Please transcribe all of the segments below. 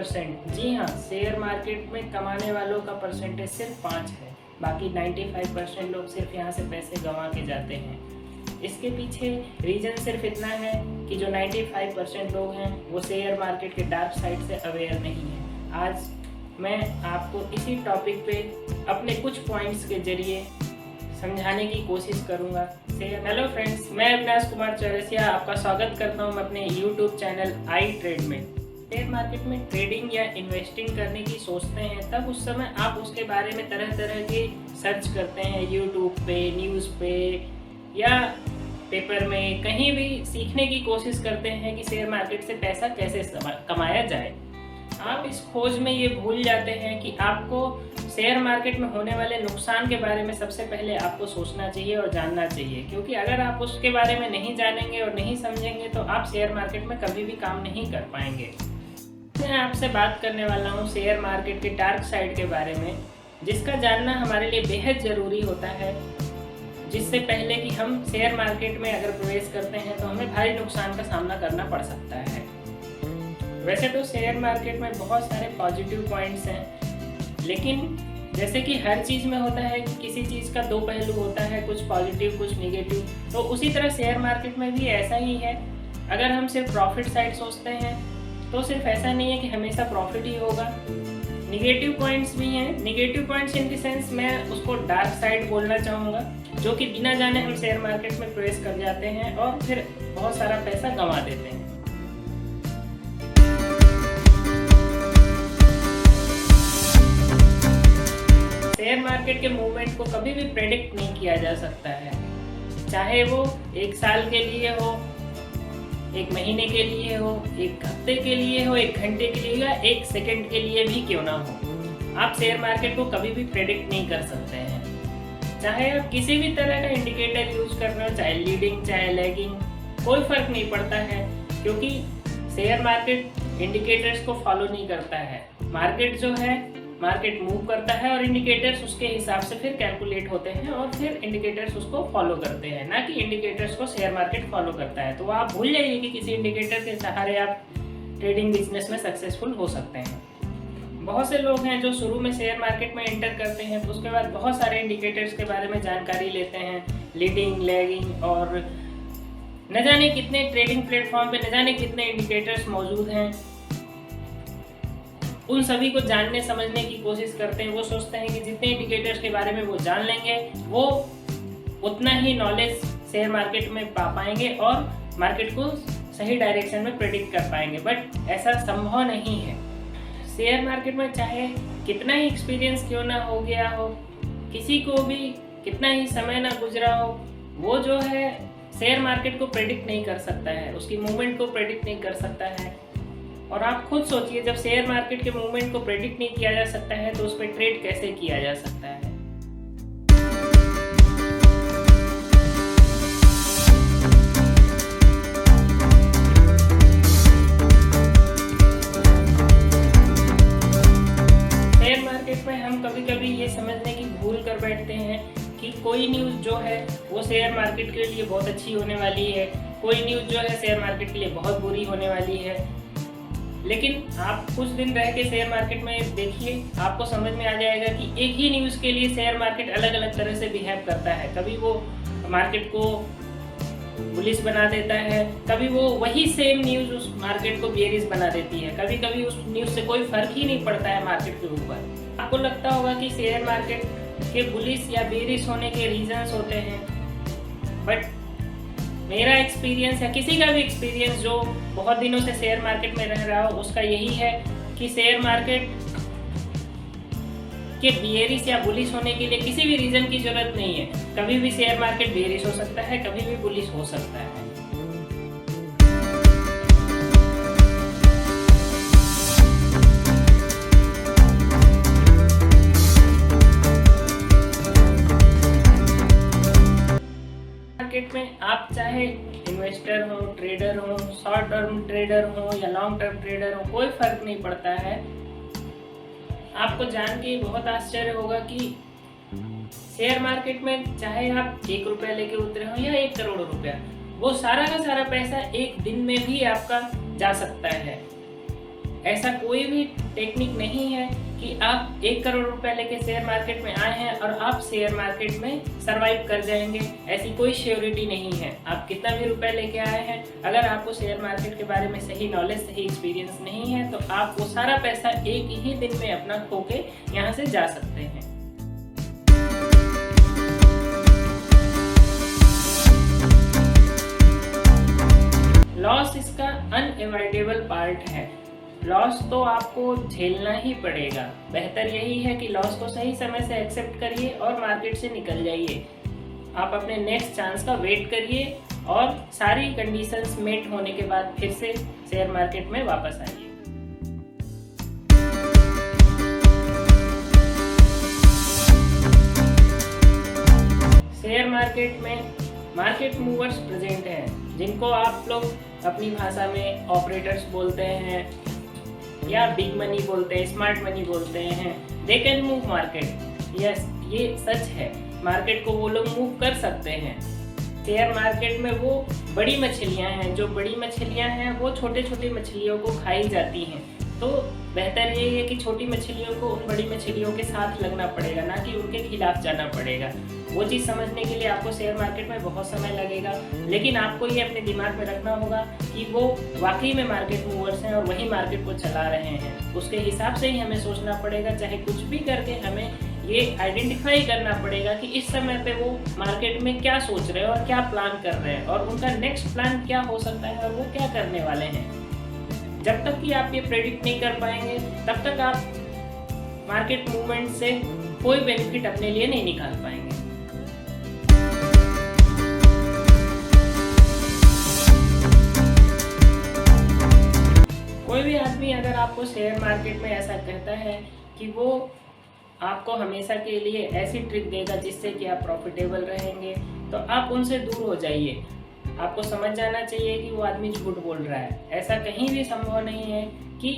95%, जी हाँ, share market में कमाने वालों का परसेंटेज सिर्फ 5 है। बाकी 95% लोग सिर्फ यहाँ से पैसे गंवा के जाते हैं। इसके पीछे रीज़न सिर्फ इतना है कि जो 95% लोग हैं वो शेयर मार्केट के डार्क साइड से अवेयर नहीं है। आज मैं आपको इसी टॉपिक पे अपने कुछ पॉइंट्स के जरिए समझाने की कोशिश करूँगा। हेलो फ्रेंड्स, मैं अविनाश कुमार चौरसिया आपका स्वागत करता हूँ अपने यूट्यूब चैनल आई ट्रेड में। शेयर मार्केट में ट्रेडिंग या इन्वेस्टिंग करने की सोचते हैं तब उस समय आप उसके बारे में तरह तरह के सर्च करते हैं, यूट्यूब पे, न्यूज़ पे या पेपर में, कहीं भी सीखने की कोशिश करते हैं कि शेयर मार्केट से पैसा कैसे कमाया जाए। आप इस खोज में ये भूल जाते हैं कि आपको शेयर मार्केट में होने वाले नुकसान के बारे में सबसे पहले आपको सोचना चाहिए और जानना चाहिए, क्योंकि अगर आप उसके बारे में नहीं जानेंगे और नहीं समझेंगे तो आप शेयर मार्केट में कभी भी काम नहीं कर पाएंगे। मैं आपसे बात करने वाला हूँ शेयर मार्केट के डार्क साइड के बारे में, जिसका जानना हमारे लिए बेहद ज़रूरी होता है। जिससे पहले कि हम शेयर मार्केट में अगर प्रवेश करते हैं तो हमें भारी नुकसान का सामना करना पड़ सकता है। वैसे तो शेयर मार्केट में बहुत सारे पॉजिटिव पॉइंट्स हैं, लेकिन जैसे कि हर चीज़ में होता है कि किसी चीज़ का दो पहलू होता है, कुछ पॉजिटिव कुछ नेगेटिव, तो उसी तरह शेयर मार्केट में भी ऐसा ही है। अगर हम सिर्फ प्रॉफिट साइड सोचते हैं तो सिर्फ ऐसा नहीं है कि हमेशा प्रॉफिट ही होगा, निगेटिव पॉइंट्स भी हैं। Negative points in the sense मैं उसको डार्क साइड बोलना चाहूँगा, जो कि बिना जाने हम शेयर मार्केट में प्रवेश कर जाते हैं और फिर बहुत सारा पैसा गंवा देते हैं। शेयर मार्केट के मूवमेंट को कभी भी प्रेडिक्ट नहीं किया जा सकता है, चाहे वो एक साल के लिए हो, एक महीने के लिए हो, एक हफ्ते के लिए हो, एक घंटे के लिए या एक सेकंड के लिए भी क्यों ना हो। आप शेयर मार्केट को कभी भी प्रेडिक्ट नहीं कर सकते हैं। चाहे आप किसी भी तरह का इंडिकेटर यूज कर रहे हो, चाहे लीडिंग चाहे लैगिंग, कोई फर्क नहीं पड़ता है, क्योंकि शेयर मार्केट इंडिकेटर्स को फॉलो नहीं करता है। मार्केट जो है, मार्केट मूव करता है और इंडिकेटर्स उसके हिसाब से फिर कैलकुलेट होते हैं और फिर इंडिकेटर्स उसको फॉलो करते हैं, ना कि इंडिकेटर्स को शेयर मार्केट फॉलो करता है। तो आप भूल जाइए कि किसी इंडिकेटर के सहारे आप ट्रेडिंग बिजनेस में सक्सेसफुल हो सकते हैं। बहुत से लोग हैं जो शुरू में शेयर मार्केट में एंटर करते हैं तो उसके बाद बहुत सारे इंडिकेटर्स के बारे में जानकारी लेते हैं, लीडिंग लैगिंग, और न जाने कितने ट्रेडिंग प्लेटफॉर्म पे न जाने कितने इंडिकेटर्स मौजूद हैं। उन सभी को जानने समझने की कोशिश करते हैं। वो सोचते हैं कि जितने इंडिकेटर्स के बारे में वो जान लेंगे वो उतना ही नॉलेज शेयर मार्केट में पा पाएंगे और मार्केट को सही डायरेक्शन में प्रेडिक्ट कर पाएंगे, बट ऐसा संभव नहीं है। शेयर मार्केट में चाहे कितना ही एक्सपीरियंस क्यों ना हो गया हो, किसी को भी कितना ही समय ना गुजरा हो, वो जो है शेयर मार्केट को प्रेडिक्ट नहीं कर सकता है, उसकी मूवमेंट को प्रेडिक्ट नहीं कर सकता है। और आप खुद सोचिए, जब शेयर मार्केट के मूवमेंट को प्रेडिक्ट नहीं किया जा सकता है तो उस पर ट्रेड कैसे किया जा सकता है। शेयर मार्केट में हम कभी कभी ये समझने की भूल कर बैठते हैं कि कोई न्यूज़ जो है वो शेयर मार्केट के लिए बहुत अच्छी होने वाली है, कोई न्यूज़ जो है शेयर मार्केट के लिए बहुत बुरी होने वाली है। लेकिन आप कुछ दिन रह के शेयर मार्केट में देखिए, आपको समझ में आ जाएगा कि एक ही न्यूज़ के लिए शेयर मार्केट अलग अलग तरह से बिहेव करता है। कभी वो मार्केट को बुलिश बना देता है, कभी वो वही सेम न्यूज़ उस मार्केट को बेयरिश बना देती है, कभी कभी उस न्यूज़ से कोई फर्क ही नहीं पड़ता है मार्केट के ऊपर। आपको लगता होगा कि शेयर मार्केट के बुलिश या बेयरिश होने के रीजंस होते हैं, बट मेरा एक्सपीरियंस या किसी का भी एक्सपीरियंस जो बहुत दिनों से शेयर मार्केट में रह रहा हो उसका यही है कि शेयर मार्केट के बेयरिश या बुलिश होने के लिए किसी भी रीजन की जरूरत नहीं है। कभी भी शेयर मार्केट बेयरिश हो सकता है, कभी भी बुलिश हो सकता है। मार्केट में आप चाहे इन्वेस्टर हो, ट्रेडर हो, शॉर्ट टर्म ट्रेडर हो या लॉन्ग टर्म ट्रेडर हो, कोई फर्क नहीं पड़ता है। आपको जान के बहुत आश्चर्य होगा कि शेयर मार्केट में चाहे आप 1 रुपया लेके उतरे हो या 1 करोड़ रुपया, वो सारा का सारा पैसा एक दिन में भी आपका जा सकता है। ऐसा कोई भी टेक्निक नहीं है कि आप 1 करोड़ रुपए लेके शेयर मार्केट में आए हैं और आप शेयर मार्केट में सरवाइव कर जाएंगे। ऐसी कोई श्योरिटी नहीं है। आप कितना भी रुपए लेके आए हैं, अगर आपको शेयर मार्केट के बारे में सही नॉलेज, सही एक्सपीरियंस नहीं है, तो आप वो सारा पैसा एक ही दिन में अपना खो के यहाँ से जा सकते हैं। लॉस इसका अनएवॉइडेबल पार्ट है। लॉस तो आपको झेलना ही पड़ेगा। बेहतर यही है कि लॉस को सही समय से एक्सेप्ट करिए और मार्केट से निकल जाइए। आप अपने नेक्स्ट चांस का वेट करिए और सारी कंडीशंस मेट होने के बाद फिर से शेयर मार्केट में वापस आइए। शेयर मार्केट में मार्केट मूवर्स प्रेजेंट हैं, जिनको आप लोग अपनी भाषा में ऑपरेटर्स बोलते हैं या बिग मनी बोलते हैं, स्मार्ट मनी बोलते हैं। They can move market. Yes, ये सच है। मार्केट को वो लोग मूव कर सकते हैं। शेयर मार्केट में वो बड़ी मछलियां हैं, जो बड़ी मछलियां हैं वो छोटे छोटे मछलियों को खाई जाती हैं। तो बेहतर यही है कि छोटी मछलियों को उन बड़ी मछलियों के साथ लगना पड़ेगा, ना कि उनके खिलाफ जाना पड़ेगा। वो चीज़ समझने के लिए आपको शेयर मार्केट में बहुत समय लगेगा, लेकिन आपको ये अपने दिमाग में रखना होगा कि वो वाकई में मार्केट मूवर्स हैं और वही मार्केट को चला रहे हैं। उसके हिसाब से ही हमें सोचना पड़ेगा। चाहे कुछ भी करके हमें ये आइडेंटिफाई करना पड़ेगा कि इस समय पे वो मार्केट में क्या सोच रहे हैं और क्या प्लान कर रहे हैं और उनका नेक्स्ट प्लान क्या हो सकता है और वो क्या करने वाले हैं। जब तक कि आप ये प्रेडिक्ट नहीं कर पाएंगे, तब तक आप मार्केट मूवमेंट से कोई बेनिफिट अपने लिए नहीं निकाल पाएंगे। कोई भी आदमी अगर आपको शेयर मार्केट में ऐसा कहता है कि वो आपको हमेशा के लिए ऐसी ट्रिक देगा जिससे कि आप प्रॉफिटेबल रहेंगे, तो आप उनसे दूर हो जाइए। आपको समझ जाना चाहिए कि वो आदमी झूठ बोल रहा है। ऐसा कहीं भी संभव नहीं है कि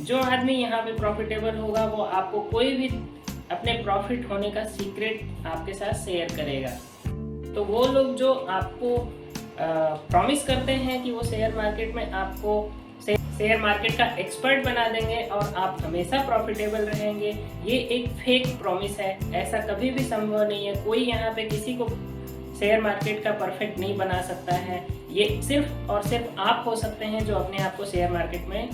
जो आदमी यहाँ पे प्रॉफिटेबल होगा वो आपको कोई भी अपने प्रॉफिट होने का सीक्रेट आपके साथ शेयर करेगा। तो वो लोग जो आपको प्रॉमिस करते हैं कि वो शेयर मार्केट में आपको शेयर मार्केट का एक्सपर्ट बना देंगे और आप हमेशा प्रॉफिटेबल रहेंगे, ये एक फेक प्रॉमिस है। ऐसा कभी भी संभव नहीं है। कोई यहाँ पे किसी को शेयर मार्केट का परफेक्ट नहीं बना सकता है। ये सिर्फ और सिर्फ आप हो सकते हैं जो अपने आप को शेयर मार्केट में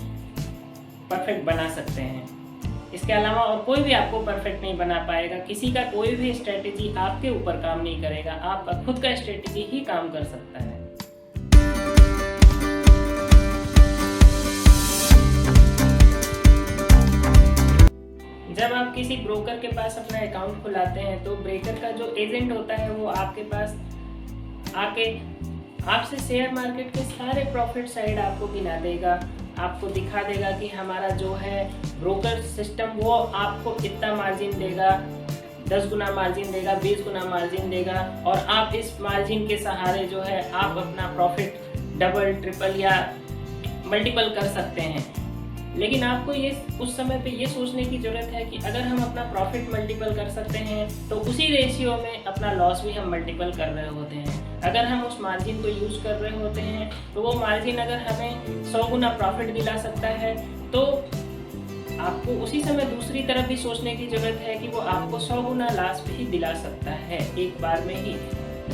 परफेक्ट बना सकते हैं। इसके अलावा और कोई भी आपको परफेक्ट नहीं बना पाएगा। किसी का कोई भी स्ट्रेटेजी आपके ऊपर काम नहीं करेगा। आपका खुद का स्ट्रेटेजी ही काम कर सकता है। जब आप किसी ब्रोकर के पास अपना अकाउंट खुलाते हैं तो ब्रोकर का जो एजेंट होता है वो आपके पास आके आपसे शेयर मार्केट के सारे प्रॉफिट साइड आपको गिना देगा, आपको दिखा देगा कि हमारा जो है ब्रोकर सिस्टम वो आपको इतना मार्जिन देगा, 10 गुना मार्जिन देगा, 20 गुना मार्जिन देगा और आप इस मार्जिन के सहारे जो है आप अपना प्रॉफिट डबल, ट्रिपल या मल्टीपल कर सकते हैं। लेकिन आपको ये उस समय पे ये सोचने की ज़रूरत है कि अगर हम अपना प्रॉफिट मल्टीपल कर सकते हैं तो उसी रेशियो में अपना लॉस भी हम मल्टीपल कर रहे होते हैं। अगर हम उस मार्जिन को यूज़ कर रहे होते हैं तो वो मार्जिन अगर हमें 100 गुना प्रॉफिट दिला सकता है, तो आपको उसी समय दूसरी तरफ भी सोचने की ज़रूरत है कि वो आपको 100 गुना लॉस भी दिला सकता है एक बार में ही।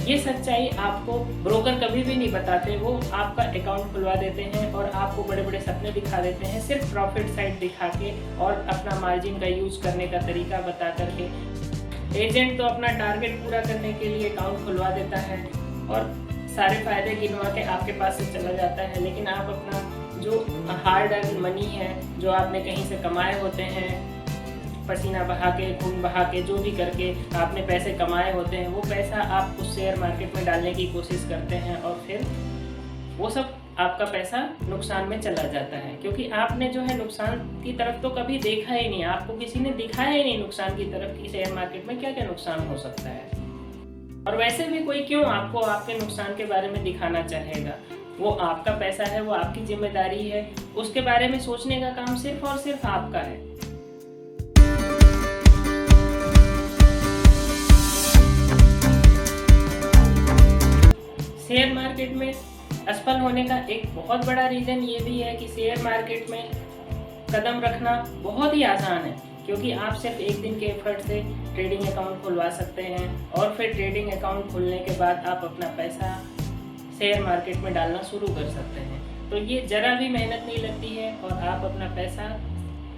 ये सच्चाई आपको ब्रोकर कभी भी नहीं बताते। वो आपका अकाउंट खुलवा देते हैं और आपको बड़े बड़े सपने दिखा देते हैं, सिर्फ प्रॉफिट साइड दिखा के और अपना मार्जिन का यूज़ करने का तरीका बता करके। एजेंट तो अपना टारगेट पूरा करने के लिए अकाउंट खुलवा देता है और सारे फायदे गिनवा के आपके पास से चला जाता है, लेकिन आप अपना जो हार्ड अर्न मनी है, जो आपने कहीं से कमाए होते हैं, पसीना बहा के, खून बहा के, जो भी करके आपने पैसे कमाए होते हैं, वो पैसा आप उस शेयर मार्केट में डालने की कोशिश करते हैं और फिर वो सब आपका पैसा नुकसान में चला जाता है, क्योंकि आपने जो है नुकसान की तरफ तो कभी देखा ही नहीं। आपको किसी ने दिखाया ही नहीं नुकसान की तरफ कि शेयर मार्केट में क्या क्या नुकसान हो सकता है। और वैसे भी कोई क्यों आपको आपके नुकसान के बारे में दिखाना चाहेगा। वो आपका पैसा है, वो आपकी जिम्मेदारी है। उसके बारे में सोचने का काम सिर्फ और सिर्फ आपका है। शेयर मार्केट में असफल होने का एक बहुत बड़ा रीज़न ये भी है कि शेयर मार्केट में कदम रखना बहुत ही आसान है, क्योंकि आप सिर्फ एक दिन के एफर्ट से ट्रेडिंग अकाउंट खुलवा सकते हैं और फिर ट्रेडिंग अकाउंट खुलने के बाद आप अपना पैसा शेयर मार्केट में डालना शुरू कर सकते हैं। तो ये ज़रा भी मेहनत नहीं लगती है और आप अपना पैसा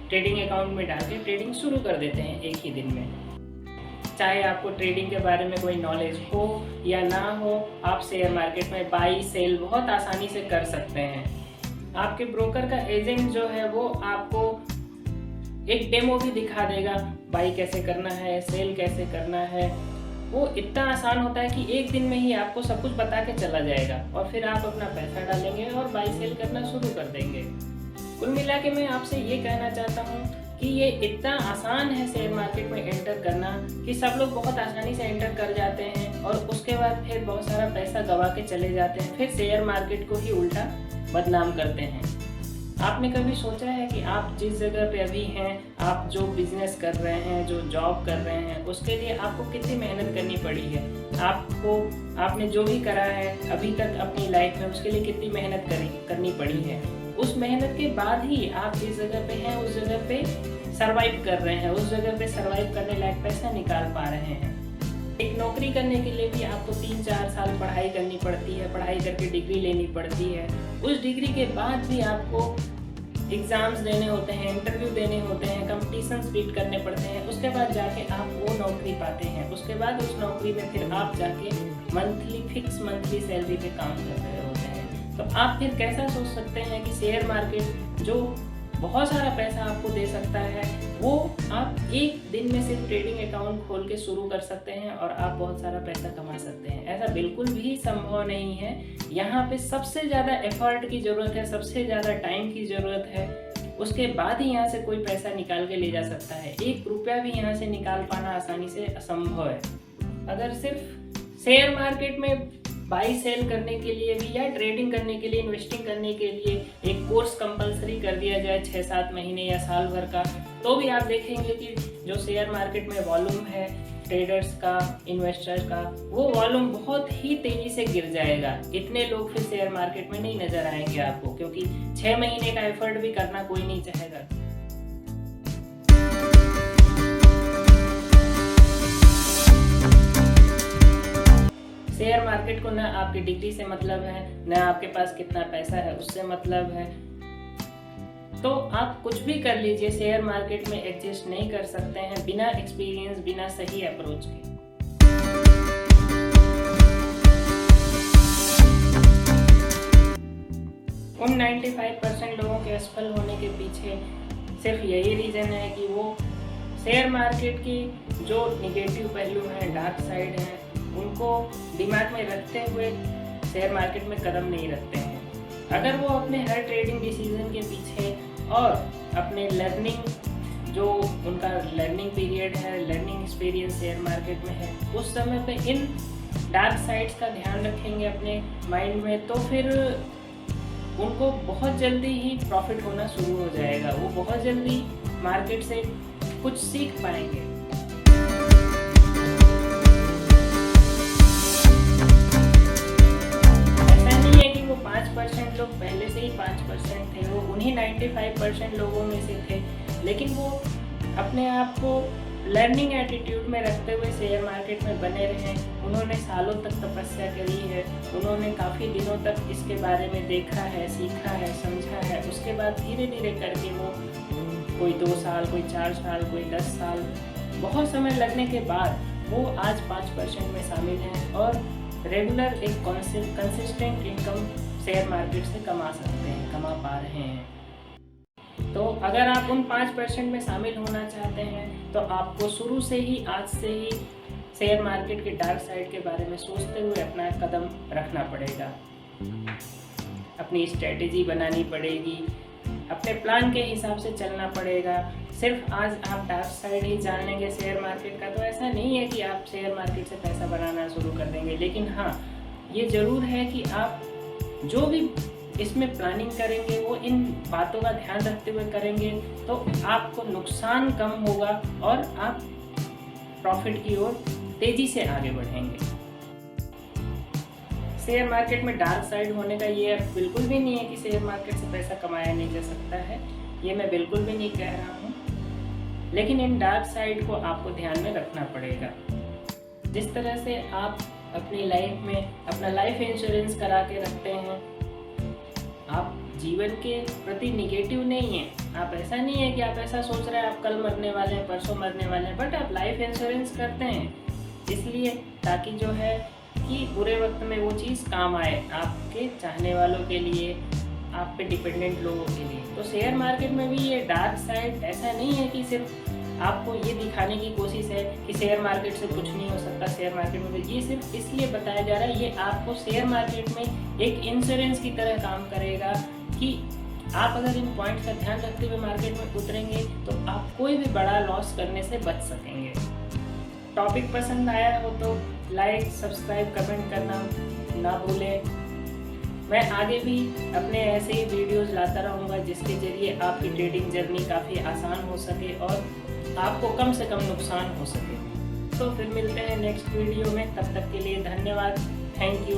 ट्रेडिंग अकाउंट में डाल के ट्रेडिंग शुरू कर देते हैं एक ही दिन में। चाहे आपको ट्रेडिंग के बारे में कोई नॉलेज हो या ना हो, आप शेयर मार्केट में बाई सेल बहुत आसानी से कर सकते हैं। आपके ब्रोकर का एजेंट जो है वो आपको एक डेमो भी दिखा देगा, बाई कैसे करना है, सेल कैसे करना है। वो इतना आसान होता है कि एक दिन में ही आपको सब कुछ बता के चला जाएगा और फिर आप अपना पैसा डालेंगे और बाई सेल करना शुरू कर देंगे। कुल मिला के मैं आपसे ये कहना चाहता हूँ कि ये इतना आसान है शेयर मार्केट में एंटर करना कि सब लोग बहुत आसानी से एंटर कर जाते हैं और उसके बाद फिर बहुत सारा पैसा गंवा के चले जाते हैं, फिर शेयर मार्केट को ही उल्टा बदनाम करते हैं। आपने कभी सोचा है कि आप जिस जगह पे अभी हैं, आप जो बिजनेस कर रहे हैं, जो जॉब कर रहे हैं, उसके लिए आपको कितनी मेहनत करनी पड़ी है? आपने जो भी करा है अभी तक अपनी लाइफ में, उसके लिए कितनी मेहनत करनी पड़ी है? उस मेहनत के बाद ही आप जिस जगह पे हैं उस जगह पे सरवाइव कर रहे हैं, उस जगह पे सरवाइव करने लायक पैसा निकाल पा रहे हैं। एक नौकरी करने के लिए भी आपको 3-4 साल पढ़ाई करनी पड़ती है, पढ़ाई करके डिग्री लेनी पड़ती है। उस डिग्री के बाद भी आपको एग्ज़ाम्स देने होते हैं, इंटरव्यू देने होते हैं, कंपटीशंस बीट करने पड़ते हैं, उसके बाद जाके आप वो नौकरी पाते हैं। उसके बाद उस नौकरी में फिर आप जाके फिक्स मंथली सैलरी पे काम कर रहे होते हैं। तो आप फिर कैसा सोच सकते हैं कि शेयर मार्केट जो बहुत सारा पैसा आपको दे सकता है, वो आप एक दिन में सिर्फ ट्रेडिंग अकाउंट खोल के शुरू कर सकते हैं और आप बहुत सारा पैसा कमा सकते हैं? ऐसा बिल्कुल भी संभव नहीं है। यहाँ पे सबसे ज़्यादा एफर्ट की ज़रूरत है, सबसे ज़्यादा टाइम की ज़रूरत है, उसके बाद ही यहाँ से कोई पैसा निकाल के ले जा सकता है। 1 रुपया भी यहाँ से निकाल पाना आसानी से असंभव है। अगर सिर्फ शेयर मार्केट में बाई सेल करने के लिए भी या ट्रेडिंग करने के लिए, इन्वेस्टिंग करने के लिए एक कोर्स कंपलसरी कर दिया जाए 6-7 महीने या साल भर का, तो भी आप देखेंगे कि जो शेयर मार्केट में वॉल्यूम है ट्रेडर्स का, इन्वेस्टर्स का, वो वॉल्यूम बहुत ही तेज़ी से गिर जाएगा। इतने लोग फिर शेयर मार्केट में नहीं नज़र आएंगे आपको, क्योंकि 6 महीने का एफर्ट भी करना कोई नहीं चाहेगा। शेयर मार्केट को ना आपकी डिग्री से मतलब है, ना आपके पास कितना पैसा है उससे मतलब है। तो आप कुछ भी कर लीजिए, शेयर मार्केट में एडजस्ट नहीं कर सकते हैं बिना एक्सपीरियंस, बिना सही अप्रोच के। उन 95% लोगों के असफल होने के पीछे सिर्फ यही रीज़न है कि वो शेयर मार्केट की जो निगेटिव पहलू हैं, डार्क साइड हैं, उनको दिमाग में रखते हुए शेयर मार्केट में कदम नहीं रखते हैं। अगर वो अपने हर ट्रेडिंग डिसीजन के पीछे और अपने जो उनका लर्निंग पीरियड है, लर्निंग एक्सपीरियंस शेयर मार्केट में है, उस समय पे इन डार्क साइड्स का ध्यान रखेंगे अपने माइंड में, तो फिर उनको बहुत जल्दी ही प्रॉफिट होना शुरू हो जाएगा। वो बहुत जल्दी मार्केट से कुछ सीख पाएंगे। लोग पहले से ही 5% थे, वो उन्हीं 95% लोगों में से थे, लेकिन वो अपने आप को लर्निंग एटीट्यूड में रखते हुए शेयर मार्केट में बने रहे। उन्होंने सालों तक तपस्या करी है, उन्होंने काफ़ी दिनों तक इसके बारे में देखा है, सीखा है, समझा है। उसके बाद धीरे धीरे करके वो कोई 2 साल, कोई 4 साल, कोई 10 साल, बहुत समय लगने के बाद वो आज 5% में शामिल हैं और रेगुलर एक कंसिस्टेंट इनकम शेयर मार्केट से कमा सकते हैं, कमा पा रहे हैं। तो अगर आप उन 5% में शामिल होना चाहते हैं तो आपको शुरू से ही, आज से ही शेयर मार्केट के डार्क साइड के बारे में सोचते हुए अपना कदम रखना पड़ेगा। अपनी स्ट्रेटेजी बनानी पड़ेगी, अपने प्लान के हिसाब से चलना पड़ेगा। सिर्फ आज आप डार्क साइड ही जान लेंगे शेयर मार्केट का तो ऐसा नहीं है कि आप शेयर मार्केट से पैसा बनाना शुरू कर देंगे। लेकिन हाँ, ये ज़रूर है कि आप जो भी इसमें प्लानिंग करेंगे वो इन बातों का ध्यान रखते हुए करेंगे, तो आपको नुकसान कम होगा और आप प्रॉफिट की ओर तेज़ी से आगे बढ़ेंगे। शेयर मार्केट में डार्क साइड होने का ये अर्थ बिल्कुल भी नहीं है कि शेयर मार्केट से पैसा कमाया नहीं जा सकता है, ये मैं बिल्कुल भी नहीं कह रहा हूँ। लेकिन इन डार्क साइड को आपको ध्यान में रखना पड़ेगा। जिस तरह से आप अपनी लाइफ में अपना लाइफ इंश्योरेंस करा के रखते हैं, आप जीवन के प्रति निगेटिव नहीं हैं। आप ऐसा नहीं है कि आप ऐसा सोच रहे हैं आप कल मरने वाले हैं, परसों मरने वाले हैं, बट आप लाइफ इंश्योरेंस करते हैं इसलिए ताकि जो है कि बुरे वक्त में वो चीज़ काम आए, आपके चाहने वालों के लिए, आप पे डिपेंडेंट लोगों के लिए। तो शेयर मार्केट में भी ये डार्क साइड ऐसा नहीं है कि सिर्फ आपको ये दिखाने की कोशिश है कि शेयर मार्केट से कुछ नहीं हो सकता। शेयर मार्केट में ये सिर्फ इसलिए बताया जा रहा है, ये आपको शेयर मार्केट में एक इंश्योरेंस की तरह काम करेगा कि आप अगर इन पॉइंट्स का ध्यान रखते हुए मार्केट में उतरेंगे तो आप कोई भी बड़ा लॉस करने से बच सकेंगे। टॉपिक पसंद आया हो तो लाइक, सब्सक्राइब, कमेंट करना ना भूलें। मैं आगे भी अपने ऐसे ही वीडियोस लाता रहूँगा जिसके ज़रिए आपकी ट्रेडिंग जर्नी काफ़ी आसान हो सके और आपको कम से कम नुकसान हो सके। तो फिर मिलते हैं नेक्स्ट वीडियो में, तब तक के लिए धन्यवाद। Thank you.